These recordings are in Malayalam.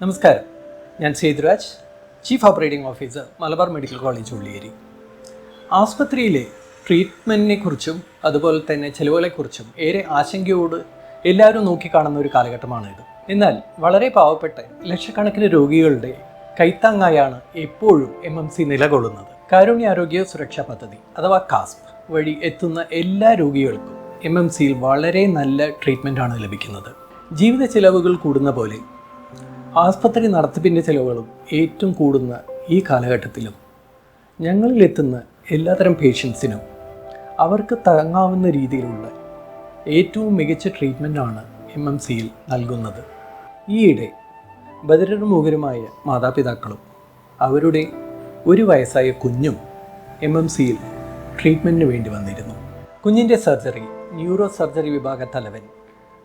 നമസ്കാരം, ഞാൻ Sethuraj, chief operating officer, Malabar medical college Ulliyeri. ആസ്പത്രിയിലെ ട്രീറ്റ്മെൻറ്റിനെ കുറിച്ചും അതുപോലെ തന്നെ ചിലവുകളെക്കുറിച്ചും ഏറെ ആശങ്കയോട് എല്ലാവരും നോക്കിക്കാണുന്ന ഒരു കാലഘട്ടമാണിത്. എന്നാൽ വളരെ പാവപ്പെട്ട ലക്ഷക്കണക്കിന് രോഗികളുടെ കൈത്താങ്ങായാണ് എപ്പോഴും MMC നിലകൊള്ളുന്നത്. കാരുണ്യാരോഗ്യ സുരക്ഷാ പദ്ധതി അഥവാ കാസ്പ് വഴി എത്തുന്ന എല്ലാ രോഗികൾക്കും MMCയിൽ വളരെ നല്ല ട്രീറ്റ്മെൻറ്റാണ് ലഭിക്കുന്നത്. ജീവിത ചിലവുകൾ കൂടുന്ന പോലെ ആസ്പത്രി നടത്തിപ്പിൻ്റെ ചിലവുകളും ഏറ്റവും കൂടുന്ന ഈ കാലഘട്ടത്തിലും ഞങ്ങളിലെത്തുന്ന എല്ലാത്തരം പേഷ്യൻസിനും അവർക്ക് താങ്ങാവുന്ന രീതിയിലുള്ള ഏറ്റവും മികച്ച ട്രീറ്റ്മെൻറ്റാണ് MMCയിൽ നൽകുന്നത്. ഈയിടെ ബധിരമുഖരുമായ മാതാപിതാക്കളും അവരുടെ 1 വയസ്സായ കുഞ്ഞും MMCയിൽ ട്രീറ്റ്മെൻറ്റിന് വേണ്ടി വന്നിരുന്നു. കുഞ്ഞിൻ്റെ സർജറി ന്യൂറോ സർജറി വിഭാഗ തലവൻ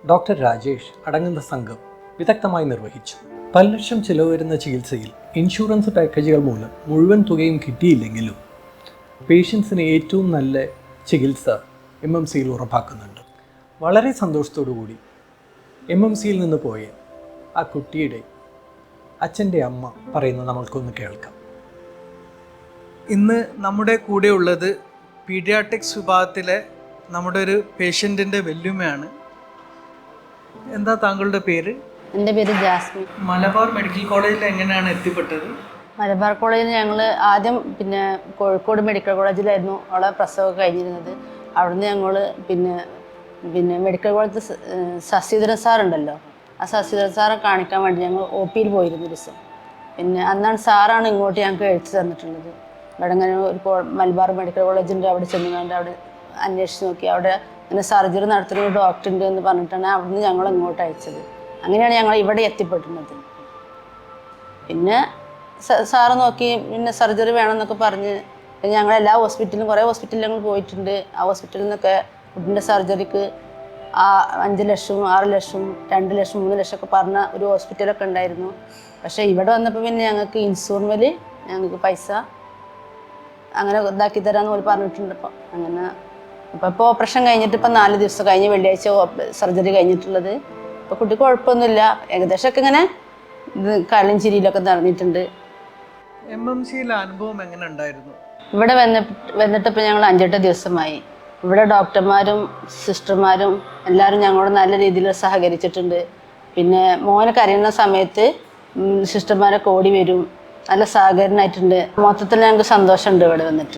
ഡോക്ടർ രാജേഷ് അടങ്ങുന്ന സംഘം വിദഗ്ധമായി നിർവഹിച്ചു. 10 ലക്ഷം ചിലവ് വരുന്ന ചികിത്സയിൽ ഇൻഷുറൻസ് പാക്കേജുകൾ മൂലം മുഴുവൻ തുകയും കിട്ടിയില്ലെങ്കിലും പേഷ്യൻസിന് ഏറ്റവും നല്ല ചികിത്സ MMCയിൽ ഉറപ്പാക്കുന്നുണ്ട്. വളരെ സന്തോഷത്തോടു കൂടി MMCയിൽ നിന്ന് പോയ ആ കുട്ടിയുടെ അച്ഛൻ്റെ അമ്മ പറയുന്നത് നമ്മൾക്കൊന്ന് കേൾക്കാം. ഇന്ന് നമ്മുടെ കൂടെ ഉള്ളത് പീഡിയാട്രിക്സ് വിഭാഗത്തിലെ നമ്മുടെ ഒരു പേഷ്യൻറ്റിൻ്റെ വെല്ലുമയാണ്. എന്താ താങ്കളുടെ പേര്? എൻ്റെ പേര് ജാസ്മിൻ. മലബാർ മെഡിക്കൽ കോളേജിൽ എങ്ങനെയാണ് എത്തിപ്പെട്ടത്? മലബാർ കോളേജിൽ ഞങ്ങൾ ആദ്യം കോഴിക്കോട് മെഡിക്കൽ കോളേജിലായിരുന്നു അവളെ പ്രസവമൊക്കെ കഴിഞ്ഞിരുന്നത്. അവിടുന്ന് ഞങ്ങൾ പിന്നെ മെഡിക്കൽ കോളേജിൽ ശശിധരൻ സാറുണ്ടല്ലോ, ആ ശശിധരൻ സാറെ കാണിക്കാൻ വേണ്ടി ഞങ്ങൾ OPയിൽ പോയിരുന്നു ഒരു ദിവസം. അന്നാണ് സാറാണ് ഇങ്ങോട്ട് ഞങ്ങൾക്ക് എഴുതി തന്നിട്ടുള്ളത്. ഇവിടെ ഇങ്ങനെ ഒരു മലബാർ മെഡിക്കൽ കോളേജിൻ്റെ അവിടെ ചെന്നുകൊണ്ട് അവിടെ അന്വേഷിച്ച് നോക്കി, അവിടെ ഇങ്ങനെ സർജറി നടത്തുന്ന ഒരു ഡോക്ടർ ഉണ്ട് എന്ന് പറഞ്ഞിട്ടാണ് അവിടുന്ന് ഞങ്ങൾ ഇങ്ങോട്ട് അയച്ചത്. അങ്ങനെയാണ് ഞങ്ങൾ ഇവിടെ എത്തിപ്പെടുന്നത്. സാറ് നോക്കി സർജറി വേണമെന്നൊക്കെ പറഞ്ഞ് ഞങ്ങൾ കുറേ ഹോസ്പിറ്റലിൽ ഞങ്ങൾ പോയിട്ടുണ്ട്. ആ ഹോസ്പിറ്റലിൽ നിന്നൊക്കെ കുട്ടിൻ്റെ സർജറിക്ക് 5 ലക്ഷം 6 ലക്ഷം 2 ലക്ഷം 3 ലക്ഷം ഒക്കെ പറഞ്ഞ ഒരു ഹോസ്പിറ്റലൊക്കെ ഉണ്ടായിരുന്നു. പക്ഷേ ഇവിടെ വന്നപ്പോൾ ഞങ്ങൾക്ക് ഇൻഷുറൻസിൽ ഞങ്ങൾക്ക് പൈസ അങ്ങനെ ഇതാക്കി തരാമെന്ന് പോലും പറഞ്ഞിട്ടുണ്ട്. ഇപ്പോൾ ഓപ്പറേഷൻ കഴിഞ്ഞിട്ട് 4 ദിവസം കഴിഞ്ഞ് വെള്ളിയാഴ്ച സർജറി കഴിഞ്ഞിട്ടുള്ളത്. ഇപ്പോൾ കുട്ടിക്ക് കുഴപ്പമൊന്നുമില്ല, ഏകദേശമൊക്കെ ഇങ്ങനെ കളിയും ചിരിയിലൊക്കെ നടന്നിട്ടുണ്ട്. MMCയിലെ അനുഭവം എങ്ങനെ ഉണ്ടായിരുന്നു? ഇവിടെ വന്നിട്ട് ഇപ്പോൾ ഞങ്ങൾ 5-8 ദിവസമായി. ഇവിടെ ഡോക്ടർമാരും സിസ്റ്റർമാരും എല്ലാവരും ഞങ്ങളോട് നല്ല രീതിയിൽ സഹകരിച്ചിട്ടുണ്ട്. മോനൊക്കെ അറിയുന്ന സമയത്ത് സിസ്റ്റർമാരൊക്കെ ഓടി വരും, നല്ല സഹകരണമായിട്ടുണ്ട്. മൊത്തത്തിൽ ഞങ്ങൾക്ക് സന്തോഷമുണ്ട് ഇവിടെ വന്നിട്ട്.